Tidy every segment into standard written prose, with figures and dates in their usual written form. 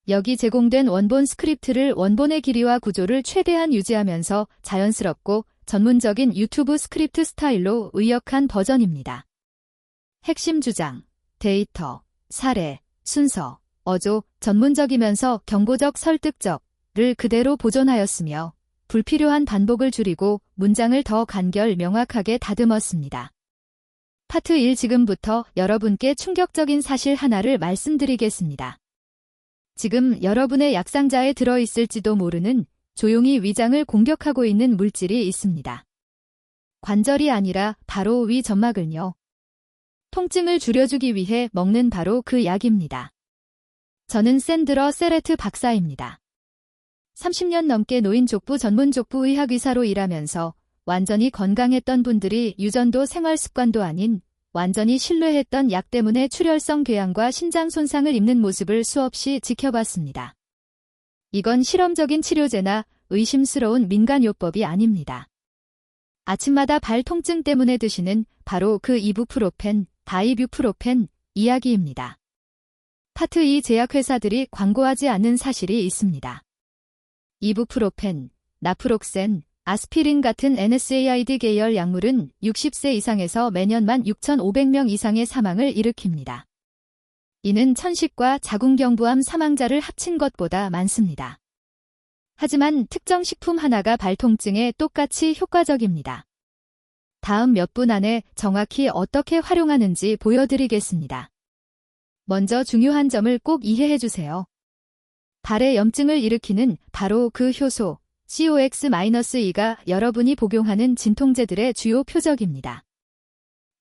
여기 제공된 원본 스크립트를 원본의 길이와 구조를 최대한 유지하면서 자연스럽고 전문적인 유튜브 스크립트 스타일로 의역한 버전입니다. 핵심 주장, 데이터, 사례, 순서, 어조, 전문적이면서 경고적 설득적을 그대로 보존하였으며 불필요한 반복을 줄이고 문장을 더 간결 명확하게 다듬었습니다. 파트 1 지금부터 여러분께 충격적인 사실 하나를 말씀드리겠습니다. 지금 여러분의 약상자에 들어있을지도 모르는 조용히 위장을 공격하고 있는 물질이 있습니다. 관절이 아니라 바로 위 점막을요. 통증을 줄여주기 위해 먹는 바로 그 약입니다. 저는 샌드러 세레트 박사입니다. 30년 넘게 노인 족부 전문 족부 의학 의사로 일하면서 완전히 건강했던 분들이 유전도 생활 습관도 아닌 완전히 신뢰했던 약 때문에 출혈성 궤양과 신장 손상을 입는 모습을 수없이 지켜봤습니다. 이건 실험적인 치료제나 의심스러운 민간요법이 아닙니다. 아침마다 발 통증 때문에 드시는 바로 그 이부프로펜, 다이뷰프로펜 이야기입니다. 파트 2 제약회사들이 광고하지 않는 사실이 있습니다. 이부프로펜, 나프록센, 아스피린 같은 NSAID 계열 약물은 60세 이상에서 매년 16,500명 이상의 사망을 일으킵니다. 이는 천식과 자궁경부암 사망자를 합친 것보다 많습니다. 하지만 특정 식품 하나가 발통증에 똑같이 효과적입니다. 다음 몇 분 안에 정확히 어떻게 활용하는지 보여드리겠습니다. 먼저 중요한 점을 꼭 이해해주세요. 발의 염증을 일으키는 바로 그 효소, COX-2가 여러분이 복용하는 진통제들의 주요 표적입니다.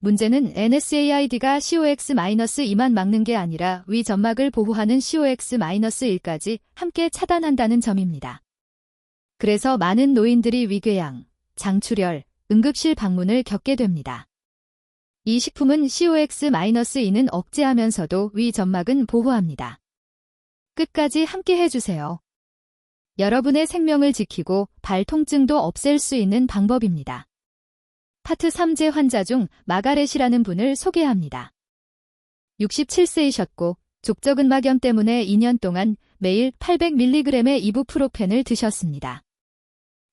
문제는 NSAID가 COX-2만 막는 게 아니라 위 점막을 보호하는 COX-1까지 함께 차단한다는 점입니다. 그래서 많은 노인들이 위궤양, 장출혈, 응급실 방문을 겪게 됩니다. 이 식품은 COX-2는 억제하면서도 위 점막은 보호합니다. 끝까지 함께 해주세요. 여러분의 생명을 지키고 발 통증도 없앨 수 있는 방법입니다. 파트 3제 환자 중 마가렛이라는 분을 소개합니다. 67세이셨고 족저근막염 때문에 2년 동안 매일 800mg의 이부프로펜을 드셨습니다.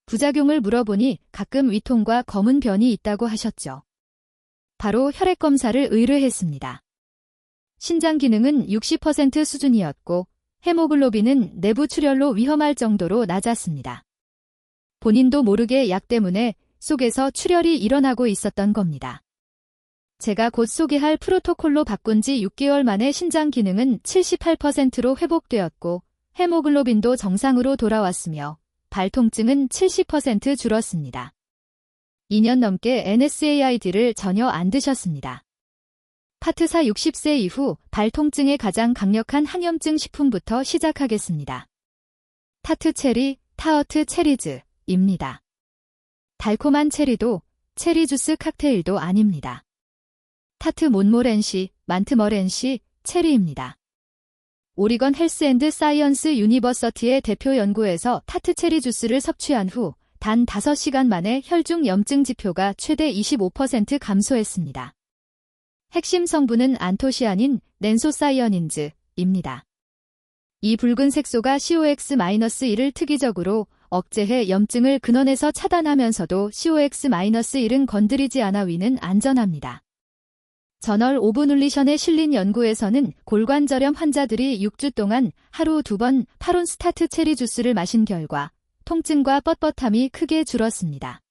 부작용을 물어보니 가끔 위통과 검은 변이 있다고 하셨죠. 바로 혈액검사를 의뢰했습니다. 신장 기능은 60% 수준이었고 헤모글로빈은 내부 출혈로 위험할 정도로 낮았습니다. 본인도 모르게 약 때문에 속에서 출혈이 일어나고 있었던 겁니다. 제가 곧 소개할 프로토콜로 바꾼 지 6개월 만에 신장 기능은 78%로 회복되었고 헤모글로빈도 정상으로 돌아왔으며 발통증은 70% 줄었습니다. 2년 넘게 NSAID를 전혀 안 드셨습니다. 파트 4 60세 이후 발통증에 가장 강력한 항염증 식품부터 시작하겠습니다. 타트 체리, 타어트 체리즈입니다. 달콤한 체리도 체리 주스 칵테일도 아닙니다. 타트 몬모렌시, 만트머렌시, 체리입니다. 오리건 헬스 앤드 사이언스 유니버서티의 대표 연구에서 타트 체리 주스를 섭취한 후 단 5시간 만에 혈중 염증 지표가 최대 25% 감소했습니다. 핵심 성분은 안토시아닌, 렌소사이어닌즈입니다. 이 붉은 색소가 COX-1을 특이적으로 억제해 염증을 근원에서 차단하면서도 COX-1은 건드리지 않아 위는 안전합니다. 저널 오브 눌리션에 실린 연구에서는 골관절염 환자들이 6주 동안 하루 2번 파론스타트 체리 주스를 마신 결과 통증과 뻣뻣함이 크게 줄었습니다.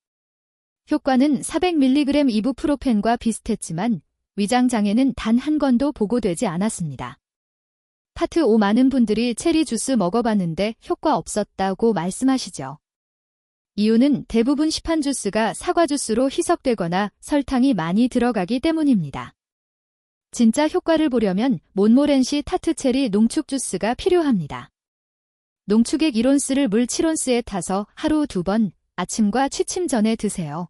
효과는 400mg 이부프로펜과 비슷했지만 위장 장애는 단 한 건도 보고되지 않았습니다. 파트 5 많은 분들이 체리 주스 먹어봤는데 효과 없었다고 말씀하시죠. 이유는 대부분 시판 주스가 사과 주스로 희석되거나 설탕이 많이 들어가기 때문입니다. 진짜 효과를 보려면 몬모렌시 타트 체리 농축 주스가 필요합니다. 농축액 1온스를 물 7온스에 타서 하루 2번 아침과 취침 전에 드세요.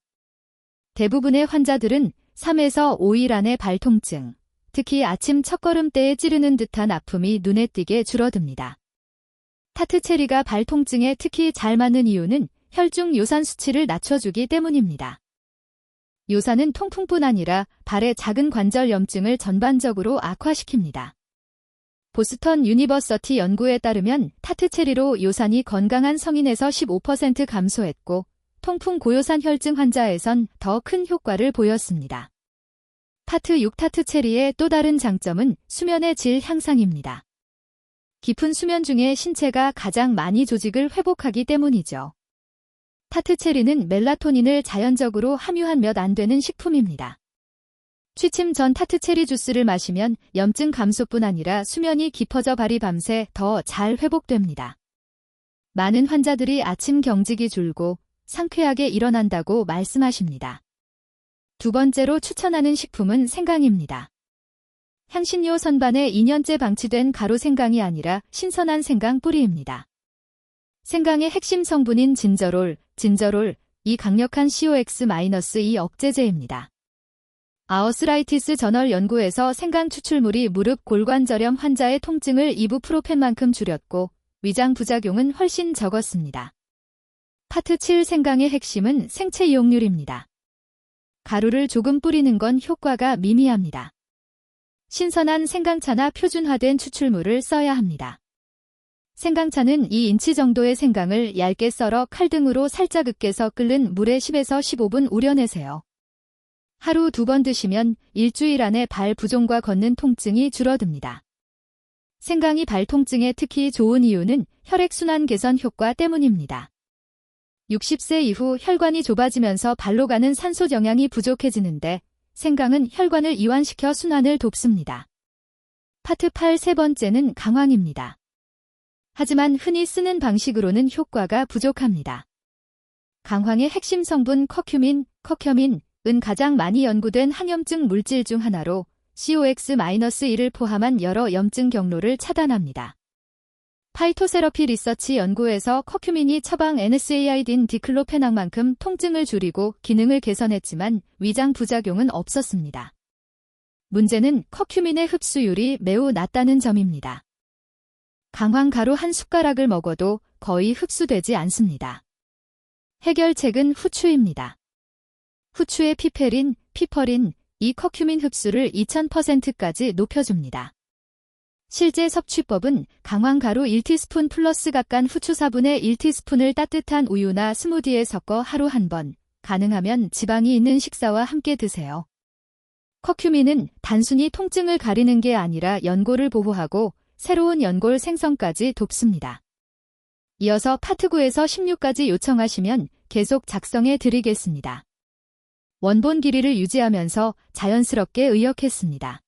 대부분의 환자들은 3에서 5일 안에 발통증, 특히 아침 첫걸음 때에 찌르는 듯한 아픔이 눈에 띄게 줄어듭니다. 타트 체리가 발통증에 특히 잘 맞는 이유는 혈중 요산 수치를 낮춰주기 때문입니다. 요산은 통풍뿐 아니라 발의 작은 관절 염증을 전반적으로 악화시킵니다. 보스턴 유니버서티 연구에 따르면 타트 체리로 요산이 건강한 성인에서 15% 감소했고 통풍 고요산 혈증 환자에선 더 큰 효과를 보였습니다. 파트 6 타트 체리의 또 다른 장점은 수면의 질 향상입니다. 깊은 수면 중에 신체가 가장 많이 조직을 회복하기 때문이죠. 타트 체리는 멜라토닌을 자연적으로 함유한 몇 안 되는 식품입니다. 취침 전 타트 체리 주스를 마시면 염증 감소뿐 아니라 수면이 깊어져 발이 밤새 더 잘 회복됩니다. 많은 환자들이 아침 경직이 줄고 상쾌하게 일어난다고 말씀하십니다. 두 번째로 추천하는 식품은 생강입니다. 향신료 선반에 2년째 방치된 가루 생강이 아니라 신선한 생강 뿌리입니다. 생강의 핵심 성분인 진저롤, 이 강력한 COX-2 억제제입니다. 아어스라이티스 저널 연구에서 생강 추출물이 무릎 골관저렴 환자의 통증을 이부프로펜만큼 줄였고 위장 부작용은 훨씬 적었습니다. 파트 7 생강의 핵심은 생체 이용률입니다. 가루를 조금 뿌리는 건 효과가 미미합니다. 신선한 생강차나 표준화된 추출물을 써야 합니다. 생강차는 2인치 정도의 생강을 얇게 썰어 칼등으로 살짝 으깨서 끓는 물에 10에서 15분 우려내세요. 하루 2번 드시면 일주일 안에 발 부종과 걷는 통증이 줄어듭니다. 생강이 발 통증에 특히 좋은 이유는 혈액순환 개선 효과 때문입니다. 60세 이후 혈관이 좁아지면서 발로 가는 산소 영양이 부족해지는데 생강은 혈관을 이완시켜 순환을 돕습니다. 파트 8 세 번째는 강황입니다. 하지만 흔히 쓰는 방식으로는 효과가 부족합니다. 강황의 핵심 성분 커큐민은 가장 많이 연구된 항염증 물질 중 하나로 COX-1을 포함한 여러 염증 경로를 차단합니다. 파이토세러피 리서치 연구에서 커큐민이 처방 NSAID인 디클로페낙만큼 통증을 줄이고 기능을 개선했지만 위장 부작용은 없었습니다. 문제는 커큐민의 흡수율이 매우 낮다는 점입니다. 강황 가루 한 숟가락을 먹어도 거의 흡수되지 않습니다. 해결책은 후추입니다. 후추의 피페린, 피퍼린, 이 커큐민 흡수를 2000%까지 높여줍니다. 실제 섭취법은 강황 가루 1티스푼 플러스 각간 후추 4분의 1티스푼을 따뜻한 우유나 스무디에 섞어 하루 한 번, 가능하면 지방이 있는 식사와 함께 드세요. 커큐민은 단순히 통증을 가리는 게 아니라 연골을 보호하고 새로운 연골 생성까지 돕습니다. 이어서 파트 9에서 16까지 요청하시면 계속 작성해 드리겠습니다. 원본 길이를 유지하면서 자연스럽게 의역했습니다.